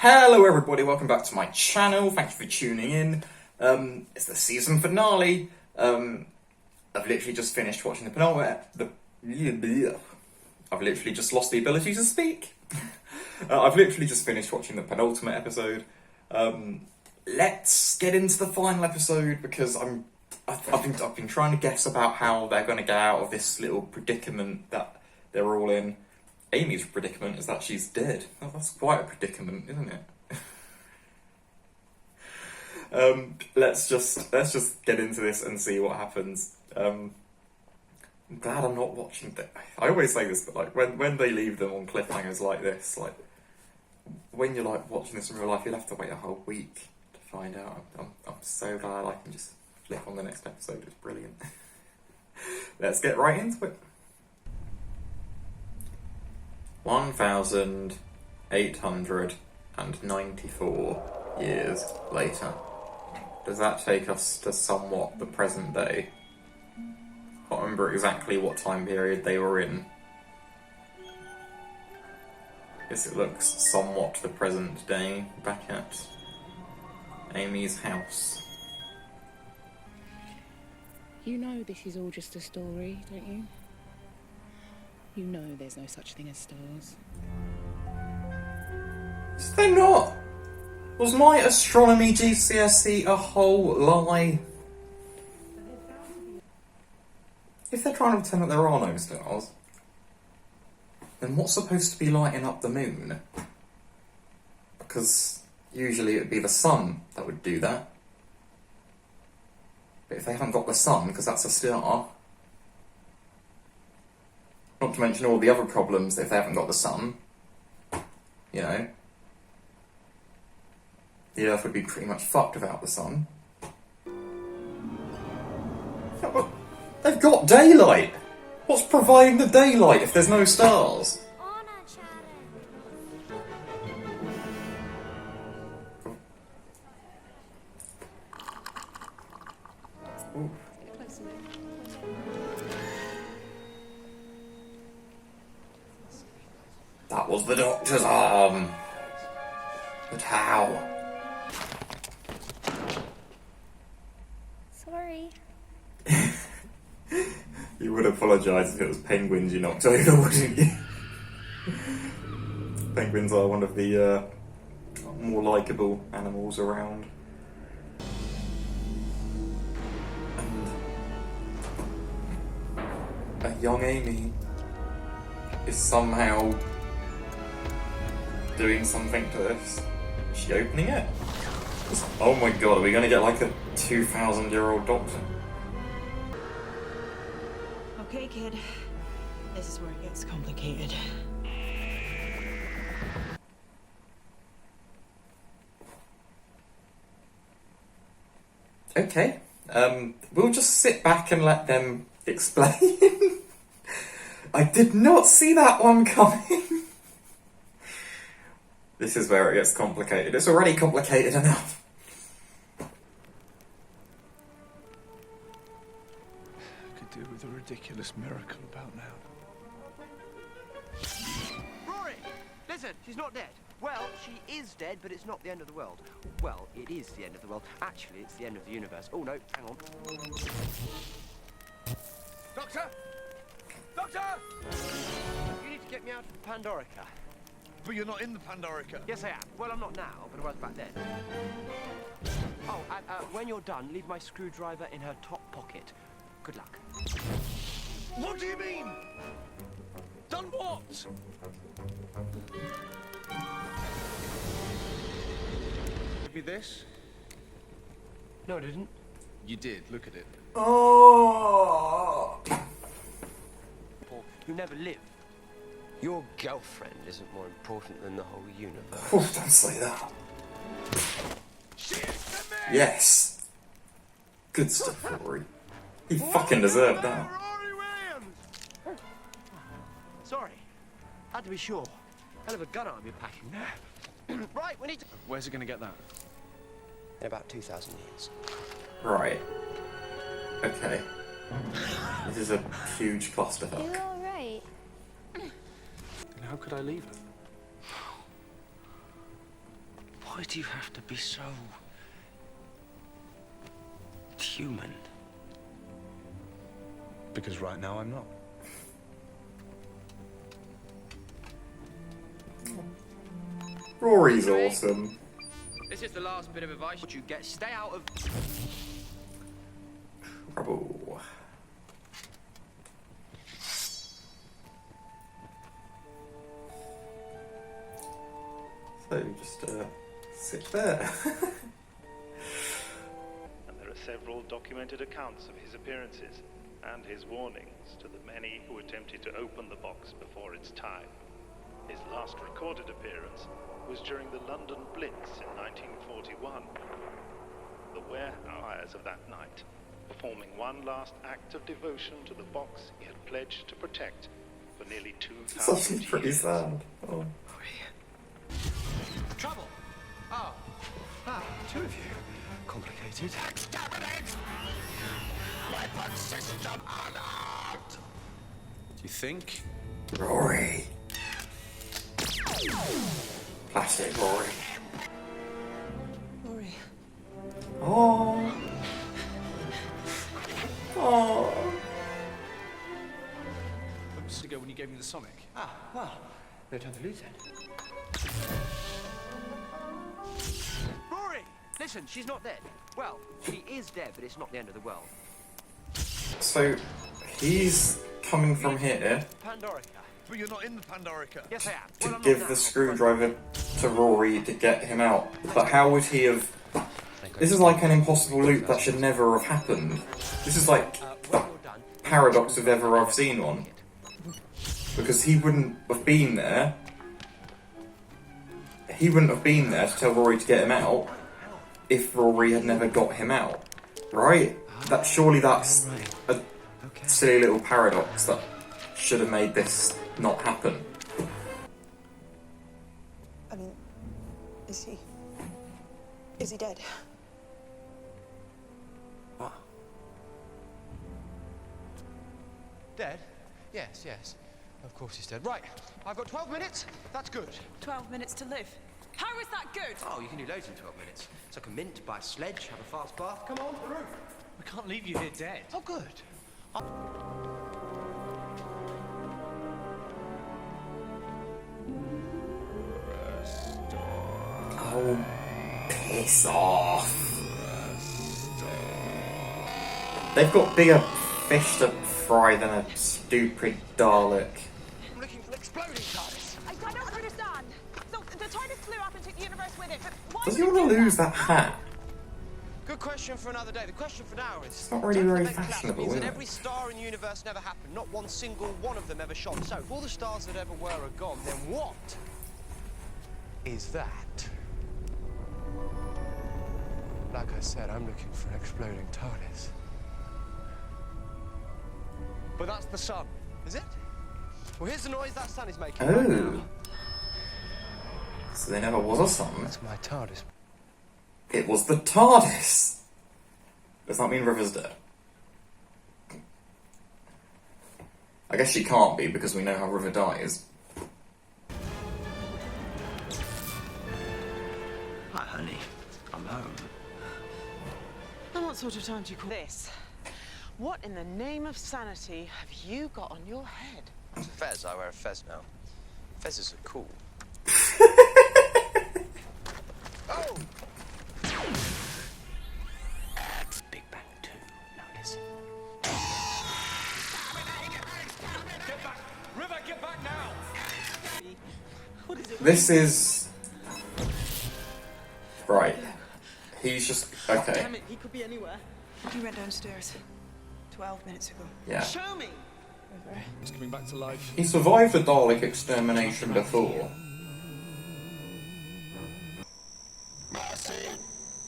Hello everybody, welcome back to my channel, thank you for tuning in. It's the season finale. I've literally just finished watching the penultimate... I've literally just lost the ability to speak. I've literally just finished watching the penultimate episode. Let's get into the final episode because I've been trying to guess about how they're going to get out of this little predicament that they're all in. Amy's predicament is that she's dead. Oh, that's quite a predicament, isn't it? Let's just get into this and see what happens. I'm glad I'm not watching. I always say this, but like when they leave them on cliffhangers like this, like when you're like watching this in real life, you'll have to wait a whole week to find out. I'm so glad I can just flick on the next episode. It's brilliant. Let's get right into it. 1,894 years later. Does that take us to somewhat the present day? Can't remember exactly what time period they were in. Guess it looks somewhat the present day, back at Amy's house. You know this is all just a story, don't you? You know there's no such thing as stars. Is there not? Was my astronomy GCSE a whole lie? If they're trying to pretend that there are no stars, then what's supposed to be lighting up the moon? Because usually it would be the sun that would do that. But if they haven't got the sun, because that's a star... Not to mention all the other problems if they haven't got the sun. You know. The Earth would be pretty much fucked without the sun. Yeah, but they've got daylight! What's providing the daylight if there's no stars? Ooh. That was the doctor's arm. But how? Sorry. You would apologise if it was penguins you knocked over, wouldn't you? Penguins are one of the more likeable animals around. And a young Amy is somehow doing something to this. Is she opening it? Oh my god, are we gonna get like a 2,000-year-old doctor? Okay, kid. This is where it gets complicated. Okay. We'll just sit back and let them explain. I did not see that one coming. This is where it gets complicated. It's already complicated enough. I could do with a ridiculous miracle about now. Rory! Listen, she's not dead. Well, she is dead, but it's not the end of the world. Well, it is the end of the world. Actually, it's the end of the universe. Oh, no, hang on. Doctor! Doctor! You need to get me out of Pandorica. But you're not in the Pandorica. Yes, I am. Well, I'm not now, but I was back then. Oh, and when you're done, leave my screwdriver in her top pocket. Good luck. What do you mean? Done what? Give me this. No, I didn't. You did. Look at it. Oh! Paul, you never live. Your girlfriend isn't more important than the whole universe. Oh, don't say that. Yes. Good stuff, Rory. He fucking deserved that. Rory Williams! Sorry. Had to be sure. Hell of a gun arm you're packing there. Right, we need to... Where's it going to get that? In about 2,000 years. Right. Okay. This is a huge You clusterfuck. alright? And how could I leave her? Why do you have to be so human? Because right now I'm not. Rory's awesome. This is the last bit of advice you get. Stay out of... Trouble. So just sit there. And there are several documented accounts of his appearances and his warnings to the many who attempted to open the box before its time. His last recorded appearance was during the London Blitz in 1941. The warehouse of that night, performing one last act of devotion to the box he had pledged to protect for nearly 2,000 It's actually pretty years. sad. Oh. Trouble! Oh. Ah, two of you. Complicated. Do you think? Rory. Plastic Rory. Rory. Oh. Oh. Months ago when you gave me the Sonic. Ah, well, no time to lose then. Rory! Listen, she's not dead. Well, she is dead, but it's not the end of the world. So he's coming from here Pandorica. But you're not in the Pandorica. Yes, I am. to Well, I'm give not the now. screwdriver to Rory to get him out. But how would he have... This is like an impossible loop that should never have happened. This is like the When you're done, paradox of ever I've seen one. Because he wouldn't have been there. He wouldn't have been there to tell Rory to get him out if Rory had never got him out. Right? Surely that's a silly little paradox that should have made this not happen. I mean, is he dead? What? Dead? Yes, yes. Of course he's dead. Right, I've got 12 minutes. That's good. 12 minutes to live. How is that good? Oh, you can do loads in 12 minutes. Suck a mint, buy a sledge, have a fast bath. Come on, the roof. We can't leave you here dead. Oh, good. Oh, piss off. They've got bigger fish to fry than a stupid Dalek. I'm looking for an exploding TARDIS. I don't understand. So the TARDIS flew up and took the universe with it, but why Does he want to lose that hat? Good question for another day. The question for now is... It's not really don't very event collapse fashionable, means is that it? every star in the universe never happened. Not one single one of them ever shone. So, if all the stars that ever were are gone, then what is that? Like I said, I'm looking for an exploding TARDIS. But that's the sun, is it? Well, here's the noise that sun is making right now. Oh. So there never was a sun. That's my TARDIS. It was the TARDIS. Does that mean River's dead? I guess she can't be because we know how River dies. Hi, honey. I'm home. And what sort of time do you call this? What in the name of sanity have you got on your head? It's a fez. I wear a fez now. Fezzes are cool. Oh! Big Bang 2. Now listen. Get back! River, get back now! What is it? This is... Right. He's just... Okay. Damn it, he could be anywhere. He went downstairs 12 minutes ago. Yeah. Show me! He's coming back to life. He survived the Dalek extermination before.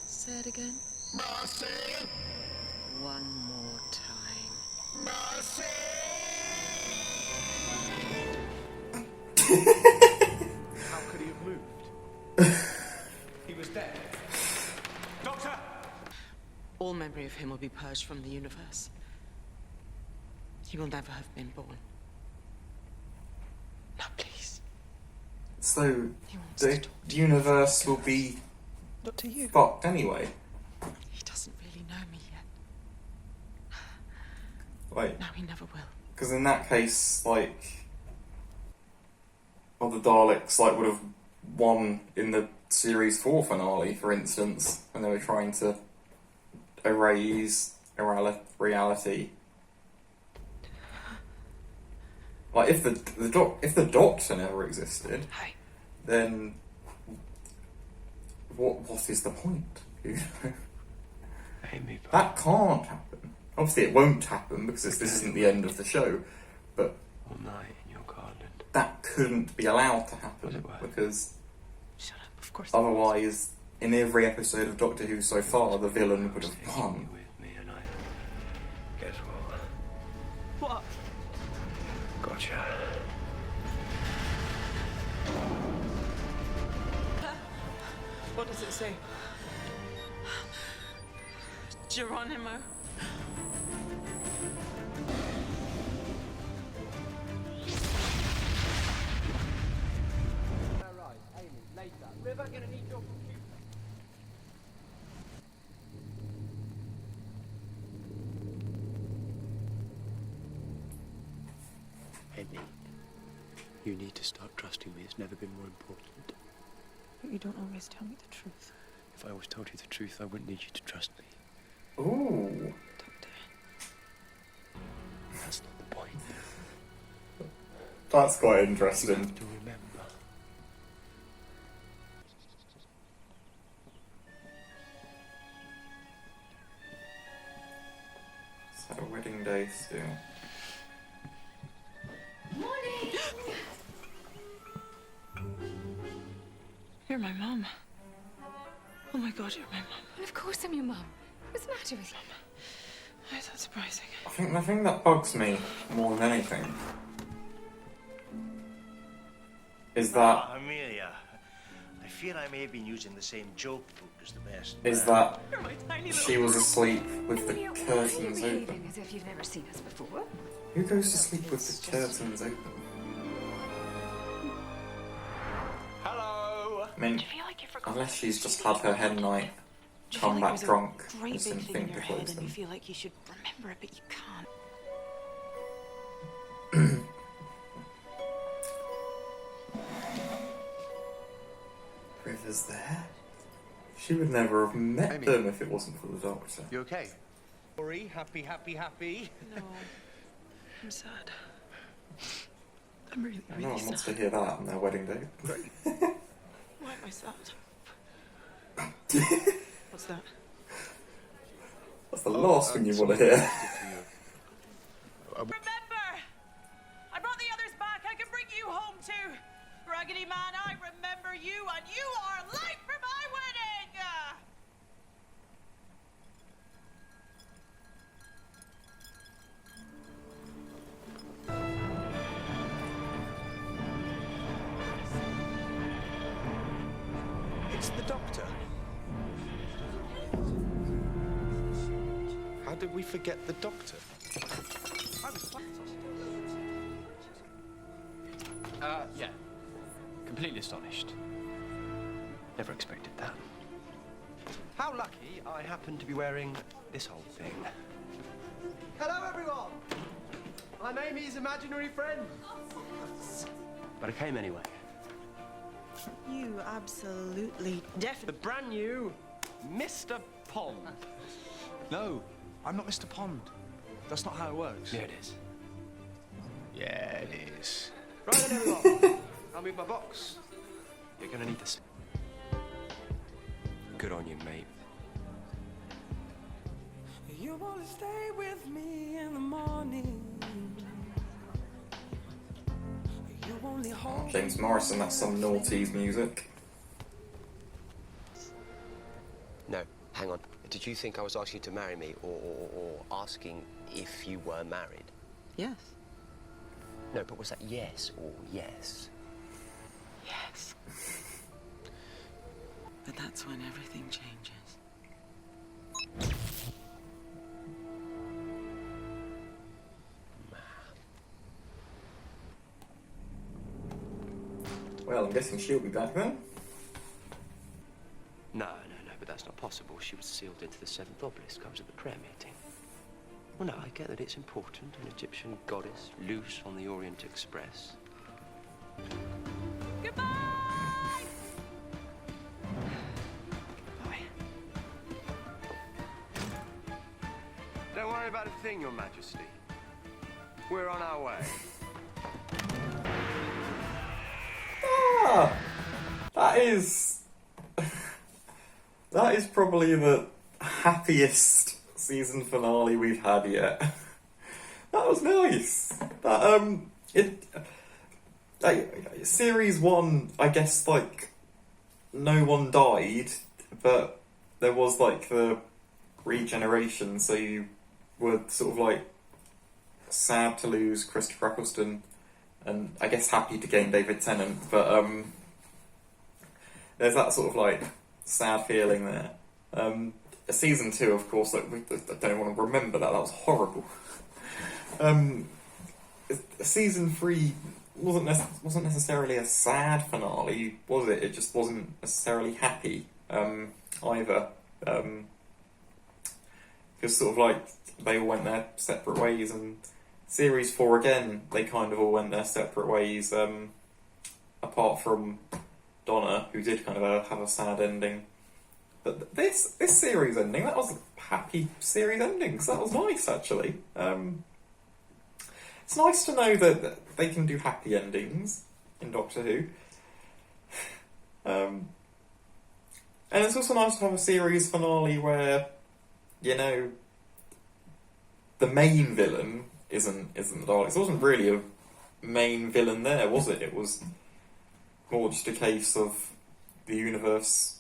Say it again. One more time. How could he have moved? He was dead. Doctor! All memory of him will be purged from the universe. He will never have been born. No, please. So, He wants the to talk. universe will be Not to you. fucked anyway. He doesn't really know me yet. Like, No, he never will. because in that case, like, well, the Daleks like would have won in the series 4 finale, for instance, when they were trying to erase reality. Like, if the Doctor never existed, Hey. then what is the point? Amy, That can't happen. Obviously, it won't happen because this isn't the end of the show. But all night in your garden. that couldn't be allowed to Was happen it worth? because Shut up, of course. otherwise, in every episode of Doctor Who so far, the villain would have Taking won. you with me, and I guess what? What? Gotcha. What does it say? Geronimo. Right, Amy, later. River, gonna need your computer. Amy, you need to start trusting me. It's never been more important. But you don't always tell me the truth. If I always told you the truth, I wouldn't need you to trust me. Ooh. Doctor. That's not the point. That's quite You interesting. have to remember. So, wedding day still. You're my mum. Oh my God, you're my mum. Well, of course I'm your mum. What's the matter with you? Why is that surprising? I think the thing that bugs me more than anything is that Amelia, I fear I may have been using the same joke book as the best. You're my tiny little she was asleep with the Why are you curtains behaving open. as if you've never seen us before? Who goes to sleep with the curtains open? Hello. I mean, Do you feel like you forgot? unless she's just had her hen night, Do you feel come like back there's a drunk, great just big didn't thing think in to your head close and them. you feel like you should remember it, but you can't. River's there? She would never have met Amy. them if it wasn't for the Doctor. You okay? Sorry, happy. No, I'm sad. I'm really, No really one wants to sad. hear that on their wedding day. Why am I sad? What's that? That's the last thing you want to hear. Remember! I brought the others back. I can bring you home too. Raggedy Man, I remember you, and you are light for my wedding! It's the Doctor. How did we forget the Doctor? Yeah. Completely astonished. Never expected that. How lucky I happen to be wearing this whole thing. Hello, everyone! I'm Amy's imaginary friend. But I came anyway. You absolutely The definitely. brand new Mr. Pond. No, I'm not Mr. Pond. That's not how it works. Yeah, it is. Yeah, it is. Right then, everyone. I'll move my box. You're gonna need this. Good on you, mate. You wanna stay with me in the morning. You only hold James Morrison, that's some noughties music. No, hang on. Did you think I was asking you to marry me or asking if you were married? Yes. No, but was that yes or yes? Yes. But that's when everything changes. Well, I'm guessing she'll be back then. No, that's not possible. She was sealed into the seventh obelisk. I was at the prayer meeting. Well, no, I get that it's important. An Egyptian goddess loose on the Orient Express. Goodbye! Bye. Don't worry about a thing, Your Majesty. We're on our way. That is probably the happiest season finale we've had yet. That was nice. Series 1, I guess, like, no one died, but there was, like, the regeneration, so you were sort of, like, sad to lose Christopher Eccleston, and I guess happy to gain David Tennant, but there's that sort of, like, sad feeling there. Season 2, of course, like, I don't want to remember that was horrible. Season 3 wasn't necessarily a sad finale, was it? It just wasn't necessarily happy either. Because sort of like they all went their separate ways, and Series 4 again, they kind of all went their separate ways. Apart from Donna, who did kind of have a sad ending. But this series ending, that was a happy series ending, so that was nice actually. It's nice to know that they can do happy endings in Doctor Who. And it's also nice to have a series finale where, you know, the main villain isn't the Daleks. There wasn't really a main villain there, was it? It was more just a case of the universe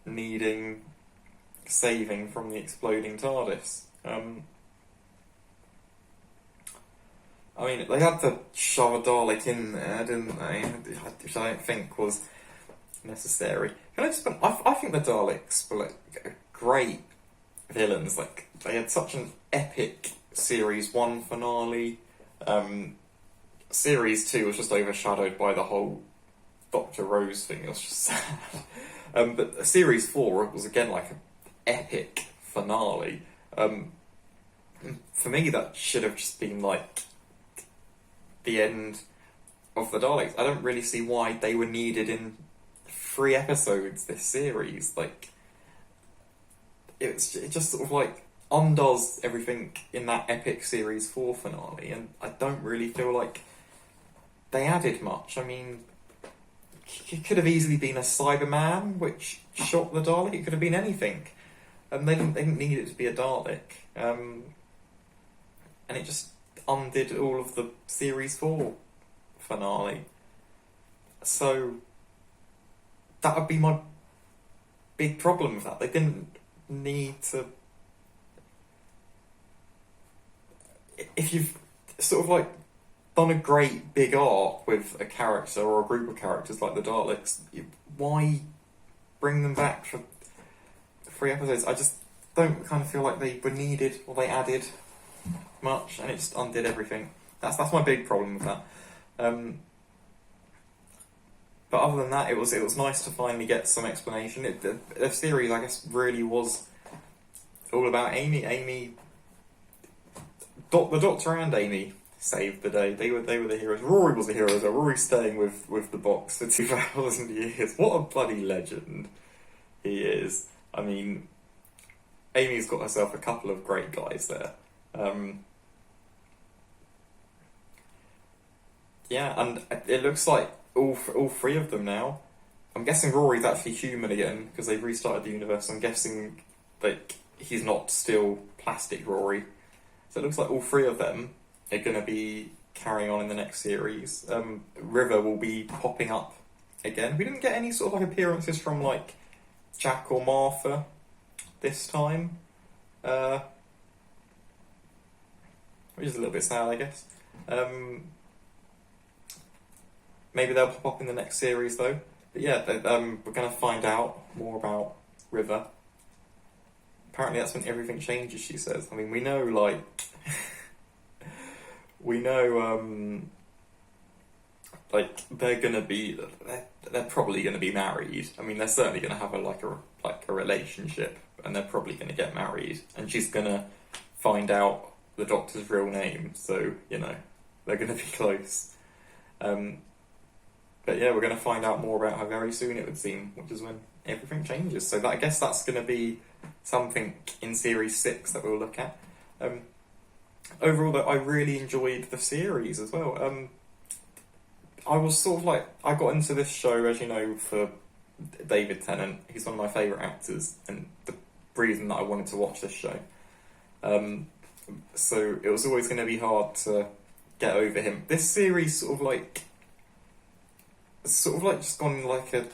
needing saving from the exploding TARDIS. I mean, they had to shove a Dalek in there, didn't they? Which I don't think was necessary. I think the Daleks were like great villains. Like, they had such an epic Series 1 finale. Series 2 was just overshadowed by the whole Dr. Rose thing. It was just sad. But Series 4 was again like an epic finale. For me, that should have just been like the end of the Daleks. I don't really see why they were needed in 3 episodes this series. Like, it just sort of like undoes everything in that epic Series 4 finale, and I don't really feel like they added much. I mean, it could have easily been a Cyberman which shot the Dalek. It could have been anything, and they didn't need it to be a Dalek. And it just undid all of the Series 4 finale. So that would be my big problem with that. They didn't need to. If you've sort of like done a great big arc with a character or a group of characters like the Daleks, why bring them back for 3 episodes? I just don't kind of feel like they were needed or they added much, and it just undid everything. That's my big problem with that. But other than that, it was nice to finally get some explanation. The series, I guess, really was all about Amy. The Doctor and Amy saved the day. They were the heroes. Rory was the hero, so Rory's staying with the box for 2,000 years. What a bloody legend he is. I mean, Amy's got herself a couple of great guys there. Yeah, and it looks like all 3 of them now. I'm guessing Rory's actually human again because they've restarted the universe. I'm guessing that he's not still plastic Rory. So it looks like all 3 of them are going to be carrying on in the next series. River will be popping up again. We didn't get any sort of like appearances from like Jack or Martha this time, which is a little bit sad, I guess. Maybe they'll pop up in the next series though. But yeah, we're going to find out more about River. Apparently that's when everything changes, she says. I mean, we know, like... like they're probably gonna be married. I mean, they're certainly gonna have a relationship, and they're probably gonna get married. And she's gonna find out the Doctor's real name, so you know they're gonna be close. But yeah, we're gonna find out more about her very soon, it would seem, which is when everything changes. So I guess that's gonna be something in series 6 that we'll look at. Overall, though, I really enjoyed the series as well. I was sort of like, I got into this show, as you know, for David Tennant. He's one of my favourite actors, and the reason that I wanted to watch this show. So it was always going to be hard to get over him. This series sort of like just gone like a...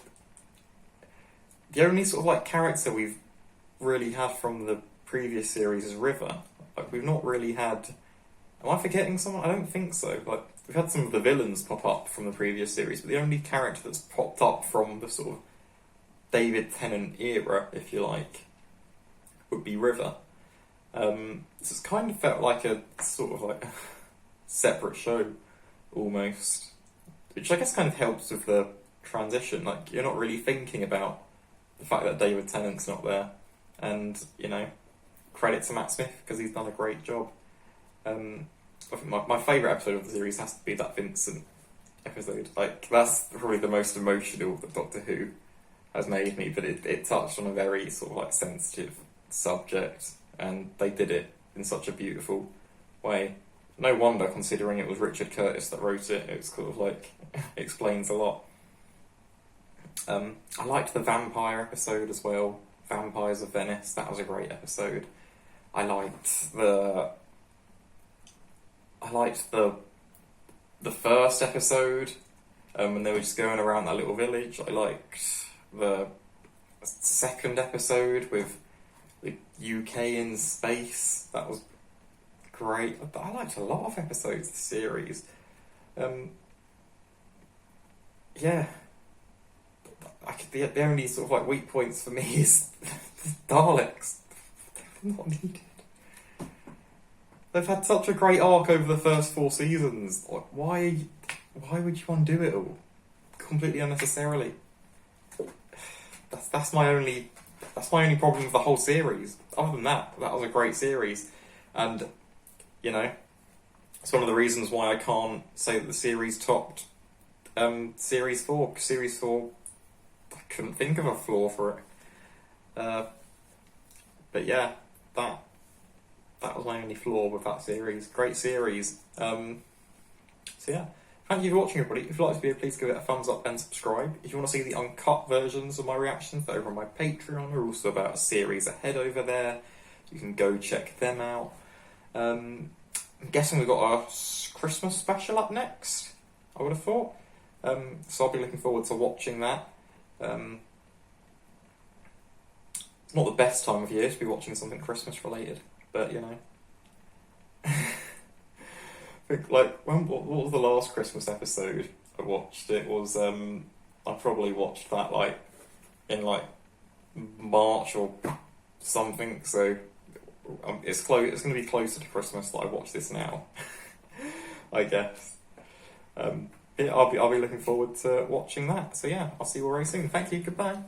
The only sort of like character we've really had from the previous series is River. Like, we've not really had... Am I forgetting someone? I don't think so. Like, we've had some of the villains pop up from the previous series, but the only character that's popped up from the sort of David Tennant era, if you like, would be River. So it's kind of felt like a sort of like separate show, almost. Which I guess kind of helps with the transition. Like, you're not really thinking about the fact that David Tennant's not there. And, you know, credit to Matt Smith, because he's done a great job. I think my favourite episode of the series has to be that Vincent episode. Like, that's probably the most emotional that Doctor Who has made me, but it touched on a very sort of like sensitive subject, and they did it in such a beautiful way. No wonder, considering it was Richard Curtis that wrote it. It's sort of like explains a lot. I liked the vampire episode as well. Vampires of Venice. That was a great episode. I liked the first episode when they were just going around that little village. I liked the second episode with the UK in space. That was great. I liked a lot of episodes of the series. Yeah. The only sort of like weak points for me is the Daleks. They're not needed. They've had such a great arc over the first 4 seasons. Like, why would you undo it all completely unnecessarily? That's my only problem with the whole series. Other than that was a great series, and you know, it's one of the reasons why I can't say that the series topped series 4. Series 4, I couldn't think of a flaw for it. But yeah, that was my only flaw with that series. Great series. So yeah, thank you for watching, everybody. If you'd like this video, please give it a thumbs up and subscribe. If you want to see the uncut versions of my reactions, they're over on my Patreon. They're also about a series ahead over there. You can go check them out. I'm guessing we've got our Christmas special up next, I would have thought. So I'll be looking forward to watching that. It's not the best time of year to be watching something Christmas related, but you know. I think, like, what was the last Christmas episode I watched? It was, I probably watched that like in like March or something, so it's going to be closer to Christmas that I watch this now, I guess. Yeah, I'll be looking forward to watching that. So yeah, I'll see you all very soon. Thank you. Goodbye.